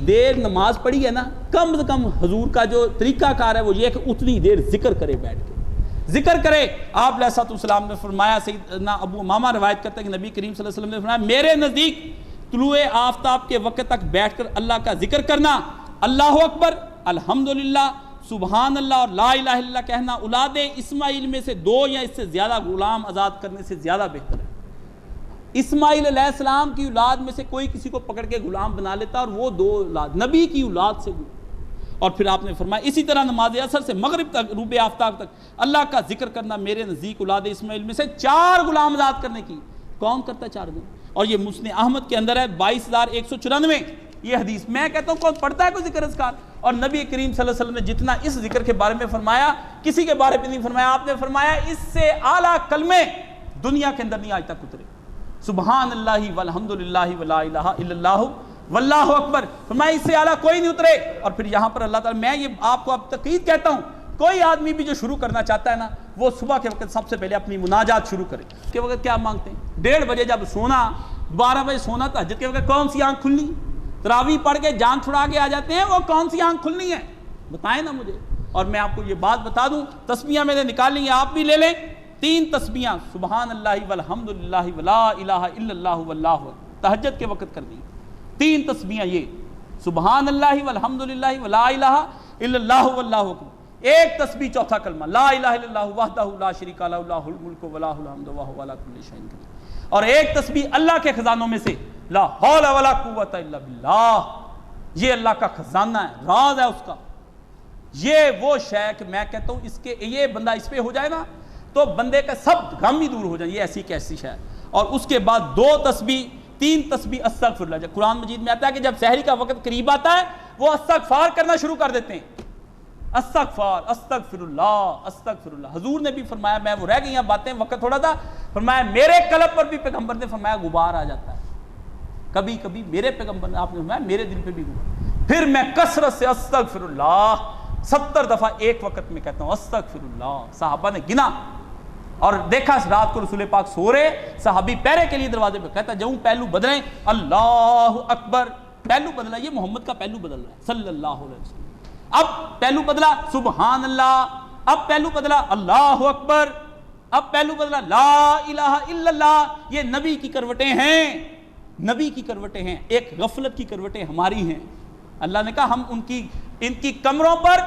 دیر نماز پڑھی ہے نا، کم سے کم حضور کا جو طریقہ کار ہے وہ یہ ہے کہ اتنی دیر ذکر کرے، بیٹھ کے ذکر کرے۔ آپ علیہ السلام نے فرمایا، سیدنا ابو امامہ روایت کرتا ہے کہ نبی کریم صلی اللہ علیہ وسلم نے فرمایا میرے نزدیک طلوع آفتاب کے وقت تک بیٹھ کر اللہ کا ذکر کرنا، اللہ اکبر، الحمدللہ، سبحان اللہ اور لا الہ الا اللہ کہنا اولاد اسماعیل میں سے 2 یا اس سے زیادہ غلام آزاد کرنے سے زیادہ بہتر ہے۔ اسماعیل علیہ السلام کی اولاد میں سے کوئی کسی کو پکڑ کے غلام بنا لیتا اور وہ 2 اولاد نبی کی اولاد سے۔ اور پھر آپ نے فرمایا اسی طرح نماز عصر سے مغرب تک، غروب آفتاب تک اللہ کا ذکر کرنا میرے نزدیک اولاد اسماعیل میں سے 4 غلام آزاد کرنے کی۔ کون کرتا ہے 4 دن؟ اور یہ مسند احمد کے اندر ہے 22194 یہ حدیث۔ میں کہتا ہوں کون پڑھتا ہے کوئی ذکر اذکار؟ اور نبی کریم صلی اللہ علیہ وسلم نے جتنا اس ذکر کے بارے میں فرمایا کسی کے بارے میں نہیں فرمایا۔ آپ نے فرمایا اس سے اعلیٰ کلمے دنیا کے اندر نہیں آج تک اترے، سبحان اللہ والحمدللہ ولا الہ الا اللہ واللہ اکبر، فرمایا اس سے اعلیٰ کوئی نہیں اترے۔ اور پھر یہاں پر اللہ تعالیٰ، میں یہ آپ کو اب تقید کہتا ہوں، کوئی آدمی بھی جو شروع کرنا چاہتا ہے نا وہ صبح کے وقت سب سے پہلے اپنی مناجات شروع کرے۔ کے وقت کیا مانگتے ہیں؟ 1:30 بجے جب سونا، 12 بجے سونا، تہجد کے وقت کون سی آنکھ کھلنی؟ تراویح پڑھ کے جان چھڑا کے آ جاتے ہیں، وہ کون سی آنکھ کھلنی ہے؟ بتائیں نا مجھے۔ اور میں آپ کو یہ بات بتا دوں، تسبیحاں میں نے نکال لی ہیں، آپ بھی لے لیں۔ 3 تسبیحاں سبحان اللہ والحمدللہ ولا الہ الا اللہ واللہ اکبر، تہجد کے وقت کرنی۔ 3 تسبیحاں یہ سبحان اللہ والحمدللہ ولا الہ الا اللہ واللہ اکبر۔ 1 تسبیح چوتھا کلمہ لا الہ الا اللہ وحدہ لا شریک لہ لہ الملک و لہ الحمد وہو علی کل شیء قدیر۔ اور 1 تسبیح اللہ کے خزانوں میں سے لا حول ولا قوت الا باللہ، یہ اللہ کا خزانہ ہے، راز ہے اس کا۔ یہ وہ شے کہ میں کہتا ہوں اس کے یہ بندہ اس پہ ہو جائے نا تو بندے کا سب غم ہی دور ہو جائے، یہ ایسی کیسی شے ہے۔ اور اس کے بعد 2 تسبیح، 3 تسبیح استغفر اللہ۔ قرآن مجید میں آتا ہے کہ جب سحری کا وقت قریب آتا ہے وہ استغفار کرنا شروع کر دیتے ہیں، استغفار، استغفر اللہ، استغفر اللہ۔ حضور نے بھی فرمایا، میں وہ رہ گئی ہیں باتیں، وقت تھوڑا تھا، فرمایا میرے قلب پر بھی پیغمبر نے فرمایا غبار آ جاتا ہے، کبھی کبھی میرے پیغمبر نے، آپ نے فرمایا میرے دل پہ بھی غبار۔ پھر میں کثرت سے استغفر اللہ 70 دفعہ ایک وقت میں کہتا ہوں استغفر اللہ۔ صحابہ نے گنا اور دیکھا رات کو رسول پاک سو رہے، صحابی پہرے کے لیے دروازے پہ، کہتا جاؤں پہلو بدلیں، اللہ اکبر، پہلو بدلا، یہ محمد کا پہلو بدل رہا ہے صلی اللہ علیہ وسلم۔ اب پہلو بدلا سبحان اللہ، اب پہلو بدلا اللہ اکبر، اب پہلو بدلا لا الہ الا اللہ۔ یہ نبی کی کروٹیں ہیں، نبی کی کروٹیں ہیں، ایک غفلت کی کروٹیں ہماری ہیں۔ اللہ نے کہا ہم ان کی کمروں پر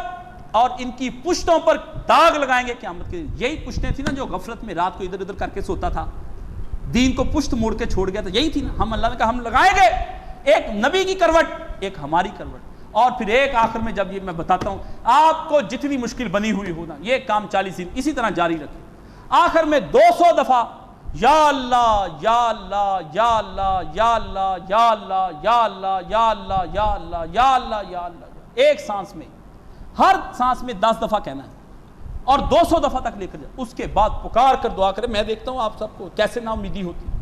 اور ان کی پشتوں پر داغ لگائیں گے قیامت کے دن۔ یہی پشتیں تھی نا جو غفلت میں رات کو ادھر ادھر کر کے سوتا تھا، دین کو پشت موڑ کے چھوڑ گیا تھا، یہی تھی نا۔ ہم اللہ نے کہا ہم لگائیں گے، ایک نبی کی کروٹ، ایک ہماری کروٹ۔ اور پھر ایک آخر میں جب یہ میں بتاتا ہوں آپ کو جتنی مشکل بنی ہوئی ہو نا، یہ کام 40 دن اسی طرح جاری رکھیں، آخر میں 200 دفعہ یا اللہ یا اللہ یا اللہ یا اللہ یا اللہ یا اللہ یا اللہ یا اللہ یا اللہ یا اللہ، ایک سانس میں، ہر سانس میں 10 دفعہ کہنا ہے اور 200 دفعہ تک لے کر جائے۔ اس کے بعد پکار کر دعا کرے۔ میں دیکھتا ہوں آپ سب کو کیسے نا امیدی ہوتی ہے۔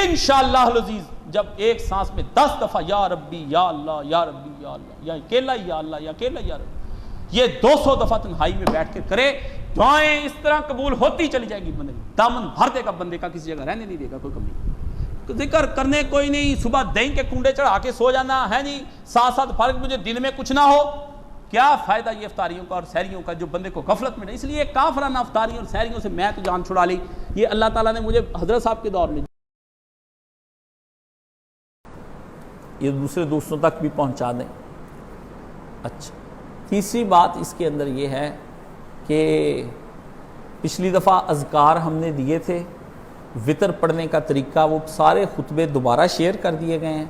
انشاءاللہ العزیز جب ایک سانس میں 10 دفعہ یا ربی یا اللہ یا ربی یا اللہ یا اکیلا یا اللہ یا اکیلا یا ربی، یہ 200 دفعہ تنہائی میں بیٹھ کر کرے، دعائیں اس طرح قبول ہوتی چلی جائے گی، بندے دامن بھر دے گا، بندے کا کسی جگہ رہنے نہیں دے گا کوئی کمی۔ ذکر کرنے کوئی نہیں، صبح دہی کے کنڈے چڑھا کے سو جانا ہے نہیں، 7 فرق مجھے دن میں کچھ نہ ہو، کیا فائدہ یہ افطاریوں کا اور سحریوں کا جو بندے کو غفلت میں نہیں۔ اس لیے کافرانہ افطاریوں اور سحریوں سے میں تو جان چھڑا لی، یہ اللہ تعالیٰ نے مجھے حضرت صاحب کے دور میں یہ دوسرے دوستوں تک بھی پہنچا دیں۔ اچھا، تیسری بات اس کے اندر یہ ہے کہ پچھلی دفعہ اذکار ہم نے دیے تھے، وطر پڑھنے کا طریقہ، وہ سارے خطبے دوبارہ شیئر کر دیے گئے ہیں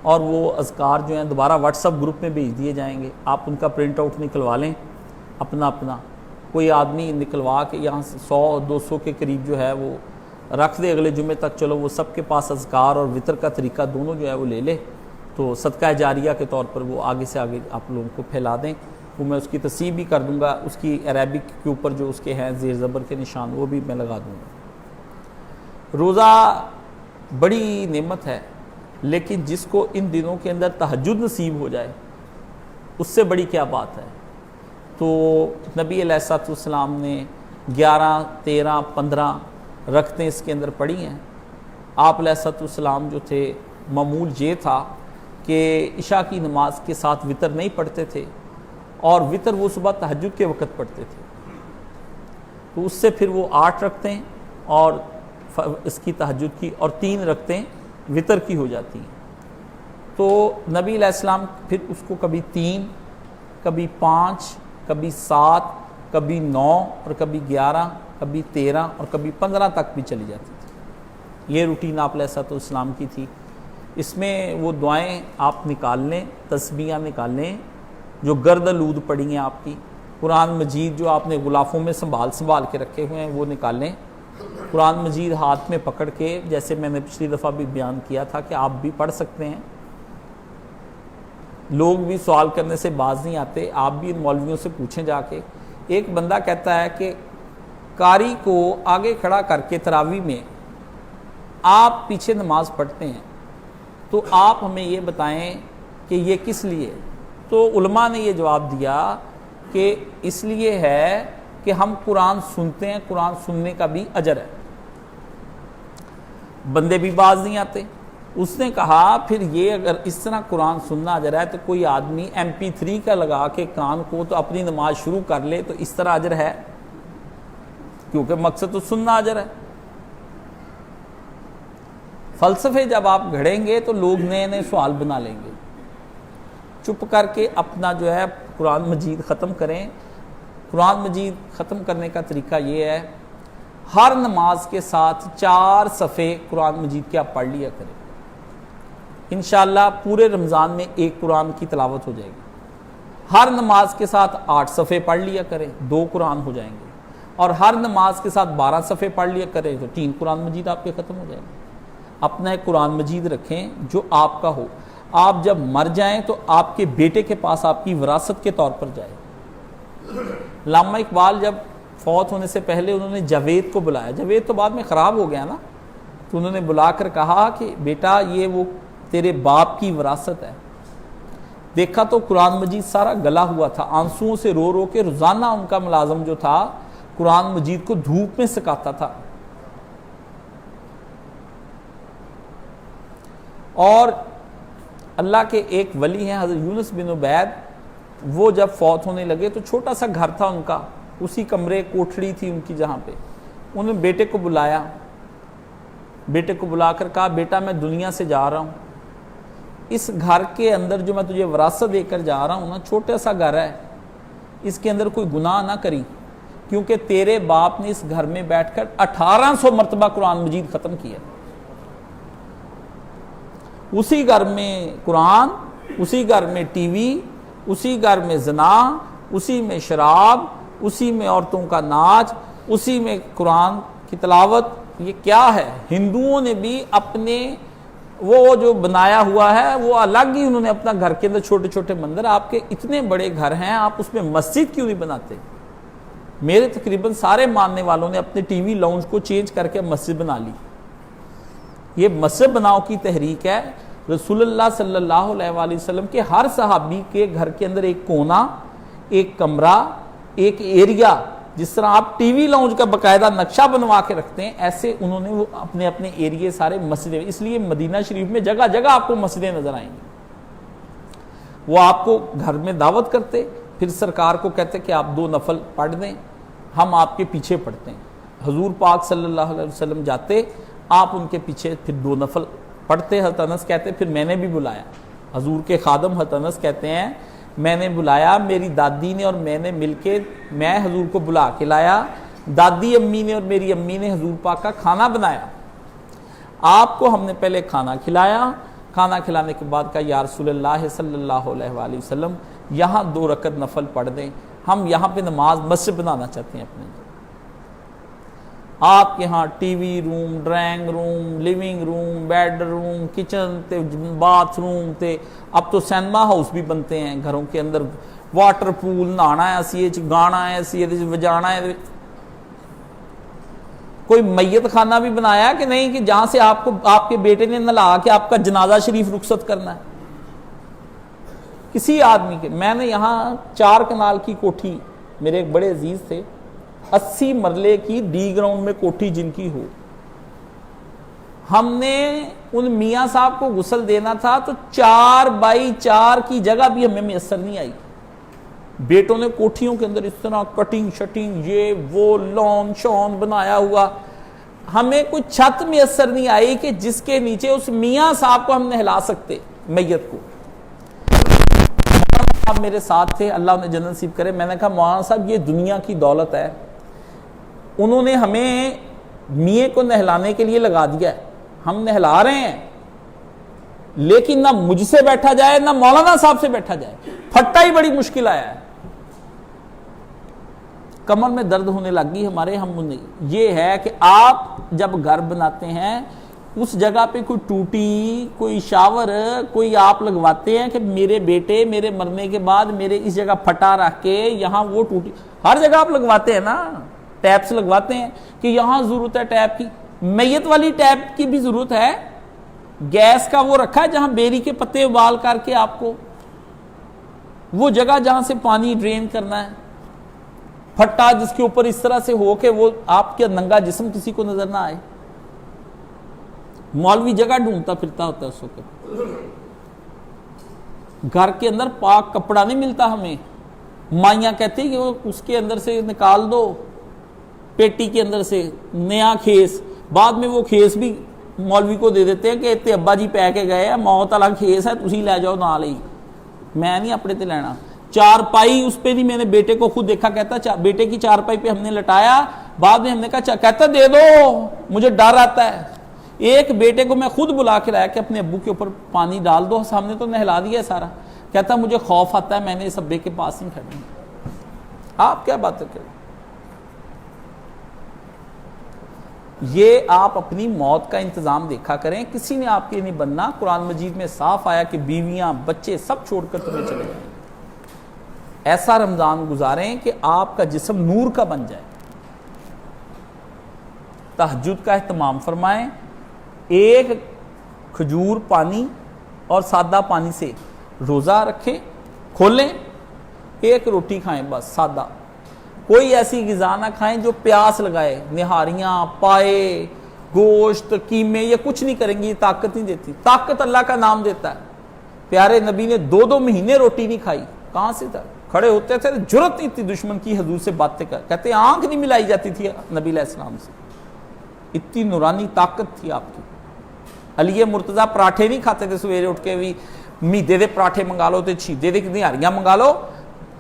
اور وہ اذکار جو ہیں دوبارہ واٹس ایپ گروپ میں بھیج دیے جائیں گے۔ آپ ان کا پرنٹ آؤٹ نکلوا لیں اپنا، کوئی آدمی نکلوا کے یہاں سے 100-200 کے قریب جو ہے وہ رکھ دے اگلے جمعے تک، چلو وہ سب کے پاس اذکار اور وطر کا طریقہ دونوں جو ہے وہ لے لے، تو صدقہ جاریہ کے طور پر وہ آگے سے آگے آپ لوگوں کو پھیلا دیں۔ وہ میں اس کی تصحیح بھی کر دوں گا، اس کی عربک کے اوپر جو اس کے ہیں زیر زبر کے نشان وہ بھی میں لگا دوں گا۔ روزہ بڑی نعمت ہے، لیکن جس کو ان دنوں کے اندر تہجد نصیب ہو جائے اس سے بڑی کیا بات ہے۔ تو نبی علیہ السلام نے 11، 13، 15 رکعتیں اس کے اندر پڑھی ہیں۔ آپ علیہ السلام جو تھے معمول یہ تھا کہ عشاء کی نماز کے ساتھ وطر نہیں پڑھتے تھے، اور وطر وہ صبح تہجد کے وقت پڑھتے تھے، تو اس سے پھر وہ 8 رکھتے ہیں اور اس کی تہجد کی، اور 3 رکھتے ہیں وطر کی ہو جاتی ہیں۔ تو نبی علیہ السلام پھر اس کو کبھی 3، کبھی 5، کبھی 7، کبھی 9، اور کبھی 11، کبھی 13، اور کبھی 15 تک بھی چلی جاتی تھی۔ یہ روٹین آپ علیہ السلام کی تھی۔ اس میں وہ دعائیں آپ نکال لیں، تسبیحاں نکال لیں جو گرد آلود پڑی ہیں آپ کی، قرآن مجید جو آپ نے غلافوں میں سنبھال کے رکھے ہوئے ہیں وہ نکال لیں، قرآن مجید ہاتھ میں پکڑ کے، جیسے میں نے پچھلی دفعہ بھی بیان کیا تھا کہ آپ بھی پڑھ سکتے ہیں، لوگ بھی سوال کرنے سے باز نہیں آتے، آپ بھی ان مولویوں سے پوچھیں جا کے۔ ایک بندہ کہتا ہے کہ قاری کو آگے کھڑا کر کے تراویح میں آپ پیچھے نماز پڑھتے ہیں، تو آپ ہمیں یہ بتائیں کہ یہ کس لیے؟ تو علماء نے یہ جواب دیا کہ اس لیے ہے کہ ہم قرآن سنتے ہیں، قرآن سننے کا بھی اجر ہے، بندے بھی باز نہیں آتے۔ اس نے کہا پھر یہ اگر اس طرح قرآن سننا اجر ہے تو کوئی آدمی MP3 کا لگا کے کان کو تو اپنی نماز شروع کر لے تو اس طرح اجر ہے، کیونکہ مقصد تو سننا اجر ہے۔ فلسفے جب آپ گھڑیں گے تو لوگ نئے نئے سوال بنا لیں گے۔ چپ کر کے اپنا جو ہے قرآن مجید ختم کریں۔ قرآن مجید ختم کرنے کا طریقہ یہ ہے، ہر نماز کے ساتھ 4 صفحے قرآن مجید کے آپ پڑھ لیا کریں، انشاءاللہ پورے رمضان میں ایک قرآن کی تلاوت ہو جائے گی۔ ہر نماز کے ساتھ 8 صفحے پڑھ لیا کریں، 2 قرآن ہو جائیں گے، اور ہر نماز کے ساتھ 12 صفحے پڑھ لیا کریں تو 3 قرآن مجید آپ کے ختم ہو جائیں گے۔ اپنا ایک قرآن مجید رکھیں جو آپ کا ہو، آپ جب مر جائیں تو آپ کے بیٹے کے پاس آپ کی وراثت کے طور پر جائے۔ علامہ اقبال جب فوت ہونے سے پہلے انہوں نے جاوید کو بلایا، جاوید تو بعد میں خراب ہو گیا نا، تو انہوں نے بلا کر کہا کہ بیٹا یہ وہ تیرے باپ کی وراثت ہے۔ دیکھا تو قرآن مجید سارا گلا ہوا تھا، آنسوؤں سے رو رو کے روزانہ ان کا ملازم جو تھا قرآن مجید کو دھوپ میں سکاتا تھا۔ اور اللہ کے ایک ولی ہیں حضرت یونس بن عبید، وہ جب فوت ہونے لگے تو چھوٹا سا گھر تھا ان کا، اسی کمرے کوٹھڑی تھی ان کی جہاں پہ، انہوں نے بیٹے کو بلایا، بیٹے کو بلا کر کہا بیٹا میں دنیا سے جا رہا ہوں، اس گھر کے اندر جو میں تجھے وراثت دے کر جا رہا ہوں نا، چھوٹا سا گھر ہے، اس کے اندر کوئی گناہ نہ کری، کیونکہ تیرے باپ نے اس گھر میں بیٹھ کر 1800 مرتبہ قرآن مجید ختم کیا، اسی گھر میں قرآن، اسی گھر میں ٹی وی، اسی گھر میں زنا، اسی میں شراب، اسی میں عورتوں کا ناچ، اسی میں قرآن کی تلاوت۔ یہ کیا ہے؟ ہندوؤں نے بھی اپنے وہ جو بنایا ہوا ہے وہ الگ ہی، انہوں نے اپنا گھر کے اندر چھوٹے چھوٹے مندر، آپ کے اتنے بڑے گھر ہیں آپ اس میں مسجد کیوں نہیں بناتے؟ میرے تقریباً سارے ماننے والوں نے اپنے ٹی وی لاؤنج کو چینج کر کے مسجد بنا لی۔ یہ مسجد بناؤ کی تحریک ہے۔ رسول اللہ صلی اللہ علیہ وآلہ وسلم کے ہر صحابی کے گھر کے اندر ایک کونا، ایک کمرہ، ایک ایریا، جس طرح آپ ٹی وی لاؤنج کا باقاعدہ نقشہ بنوا کے رکھتے ہیں، ایسے انہوں نے وہ اپنے اپنے ایریے سارے مسجدیں، اس لیے مدینہ شریف میں جگہ جگہ آپ کو مسجدیں نظر آئیں گی۔ وہ آپ کو گھر میں دعوت کرتے، پھر سرکار کو کہتے کہ آپ 2 نفل پڑھ دیں، ہم آپ کے پیچھے پڑھتے ہیں۔ حضور پاک صلی اللہ علیہ وسلم جاتے، آپ ان کے پیچھے پھر 2 نفل پڑھتے۔ حضرت انس کہتے پھر میں نے بھی بلایا، حضور کے خادم حضرت انس کہتے ہیں میں نے بلایا، میری دادی نے اور میں نے مل کے، میں حضور کو بلا کے لایا، دادی امی نے اور میری امی نے حضور پاک کا کھانا بنایا، آپ کو ہم نے پہلے کھانا کھلایا، کھانا کھلانے کے بعد کہا یا رسول اللہ صلی اللہ علیہ وآلہ وسلم یہاں 2 رکعت نفل پڑھ دیں، ہم یہاں پہ نماز مسجد بنانا چاہتے ہیں اپنے۔ آپ کے ہاں ٹی وی روم، drawing room, living room, bed room, kitchen تے، باتھ روم تے، اب تو سینما ہاؤس بھی بنتے ہیں گھروں کے اندر، واٹر پول، نہانا ہے اسی گانا ہے اسی وجانا ہے۔ کوئی میت خانہ بھی بنایا کہ نہیں کہ جہاں سے آپ کو آپ کے بیٹے نے نہلا کے آپ کا جنازہ شریف رخصت کرنا ہے کسی آدمی کے۔ میں نے یہاں 4 کنال کی کوٹھی، میرے ایک بڑے عزیز تھے، 80 مرلے کی ڈی گراؤنڈ میں کوٹھی جن کی ہو، ہم نے ان میاں صاحب کو غسل دینا تھا تو 4x4 کی جگہ بھی ہمیں میسر نہیں آئی. بیٹوں نے کوٹھیوں کے اندر اس طرح کٹنگ شٹنگ یہ وہ لون شون بنایا ہوا, ہمیں کوئی چھت میسر نہیں آئی کہ جس کے نیچے اس میاں صاحب کو ہم نہلا سکتے میت کو. مولانا صاحب میرے ساتھ تھے, اللہ انہیں جنت نصیب کرے. میں نے کہا مولانا صاحب یہ دنیا کی دولت ہے, انہوں نے ہمیں میے کو نہلانے کے لیے لگا دیا ہے, ہم نہلا رہے ہیں, لیکن نہ مجھ سے بیٹھا جائے نہ مولانا صاحب سے بیٹھا جائے. پھٹا ہی بڑی مشکل آیا ہے, کمر میں درد ہونے لگ گئی ہمارے. ہم یہ ہے کہ آپ جب گھر بناتے ہیں اس جگہ پہ کوئی ٹوٹی کوئی شاور کوئی آپ لگواتے ہیں کہ میرے بیٹے میرے مرنے کے بعد میرے اس جگہ پھٹا رکھ کے یہاں وہ ٹوٹی, ہر جگہ آپ لگواتے ہیں نا, ٹیپس لگواتے ہیں کہ یہاں ضرورت ہے ٹیپ کی. میت والی ٹیپ کی بھی ضرورت ہے, گیس کا وہ رکھا ہے جہاں بیری کے پتے ابال کر کے آپ کو وہ جگہ جہاں سے پانی ڈرین کرنا ہے, پھٹا جس کے اوپر اس طرح سے ہو کہ وہ آپ کے ننگا جسم کسی کو نظر نہ آئے. مولوی جگہ ڈھونڈتا پھرتا ہوتا ہے اس وقت. گھر کے اندر پاک کپڑا نہیں ملتا ہمیں, مائیاں کہتی ہیں کہ وہ اس کے اندر سے نکال دو پیٹی کے اندر سے نیا کھیس, بعد میں وہ کھیس بھی مولوی کو دے دیتے ہیں کہ تے ابا جی پہ کے گئے ہیں, موت والا کھیس ہے تسی لے جاؤ نال ہی, میں نہیں اپنے تے لینا. چارپائی اس پہ نہیں, میں نے بیٹے کو خود دیکھا, کہتا بیٹے کی چارپائی پہ ہم نے لٹایا, بعد میں ہم نے کہا کہتا دے دو مجھے ڈر آتا ہے. ایک بیٹے کو میں خود بلا کے لایا کہ اپنے ابو کے اوپر پانی ڈال دو, ہم نے تو نہلا دیا ہے سارا. کہتا مجھے خوف آتا ہے, میں نے اس ابے کے پاس نہیں کھڑنا. آپ کیا بات کریں, یہ آپ اپنی موت کا انتظام دیکھا کریں, کسی نے آپ کے نہیں بننا. قرآن مجید میں صاف آیا کہ بیویاں بچے سب چھوڑ کر تمہیں چلے جائیں. ایسا رمضان گزاریں کہ آپ کا جسم نور کا بن جائے. تہجد کا اہتمام فرمائیں, ایک کھجور پانی اور سادہ پانی سے روزہ رکھیں, کھولیں, ایک روٹی کھائیں بس سادہ, کوئی ایسی غذا نہ کھائیں جو پیاس لگائے. نہاریاں پائے گوشت قیمے یہ کچھ نہیں کریں گی, یہ طاقت نہیں دیتی. طاقت اللہ کا نام دیتا ہے. پیارے نبی نے 2 مہینے روٹی نہیں کھائی, کہاں سے تھا, کھڑے ہوتے تھے, جرت نہیں تھی دشمن کی حضور سے باتیں کر, کہتے آنکھ نہیں ملائی جاتی تھی نبی علیہ السلام سے, اتنی نورانی طاقت تھی آپ کی. علی مرتضیٰ پراٹھے نہیں کھاتے تھے سویرے اٹھ کے, بھی میدے دے پراٹھے منگا لو, تے چھیدے دے نہاریاں منگا لو.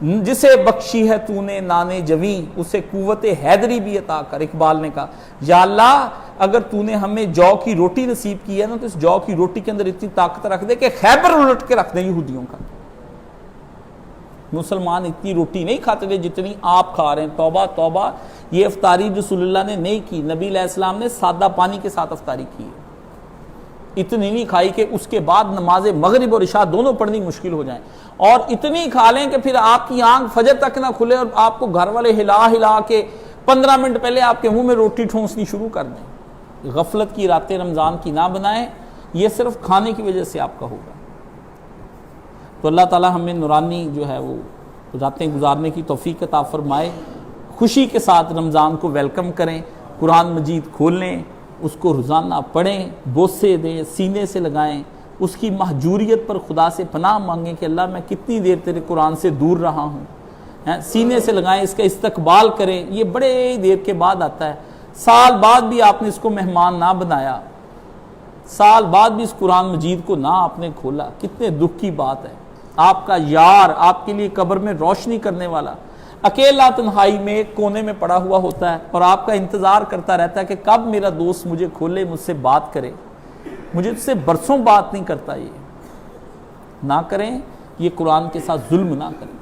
جسے بخشی ہے تو نے نانے جویں اسے قوت حیدری بھی عطا کر. اقبال نے کہا یا اللہ اگر تو نے ہمیں جو کی روٹی نصیب کی ہے نا تو اس جو کی روٹی کے اندر اتنی طاقت رکھ دے کہ خیبر الٹ کے رکھ دیں یہودیوں کا. مسلمان اتنی روٹی نہیں کھاتے تھے جتنی آپ کھا رہے ہیں. توبہ توبہ, یہ افطاری رسول اللہ نے نہیں کی, نبی علیہ السلام نے سادہ پانی کے ساتھ افطاری کی ہے. اتنی نہیں کھائی کہ اس کے بعد نماز مغرب اور عشاء دونوں پڑھنی مشکل ہو جائیں, اور اتنی کھا لیں کہ پھر آپ کی آنکھ فجر تک نہ کھلے اور آپ کو گھر والے ہلا ہلا کے 15 منٹ پہلے آپ کے منہ میں روٹی ٹھونسنی شروع کر دیں. غفلت کی راتیں رمضان کی نہ بنائیں, یہ صرف کھانے کی وجہ سے آپ کا ہوگا. تو اللہ تعالی ہمیں نورانی جو ہے وہ راتیں گزارنے کی توفیق عطا فرمائے. خوشی کے ساتھ رمضان کو ویلکم کریں, قرآن مجید کھولیں, اس کو روزانہ پڑھیں, بوسے دیں, سینے سے لگائیں, اس کی مہجوریت پر خدا سے پناہ مانگیں کہ اللہ میں کتنی دیر تیرے قرآن سے دور رہا ہوں. سینے سے لگائیں, اس کا استقبال کریں. یہ بڑے دیر کے بعد آتا ہے, سال بعد بھی آپ نے اس کو مہمان نہ بنایا, سال بعد بھی اس قرآن مجید کو نہ آپ نے کھولا, کتنے دکھ کی بات ہے. آپ کا یار آپ کے لیے قبر میں روشنی کرنے والا اکیلا تنہائی میں ایک کونے میں پڑا ہوا ہوتا ہے اور آپ کا انتظار کرتا رہتا ہے کہ کب میرا دوست مجھے کھولے, مجھ سے بات کرے. مجھے اس سے برسوں بات نہیں کرتا. یہ نہ کریں, یہ قرآن کے ساتھ ظلم نہ کریں.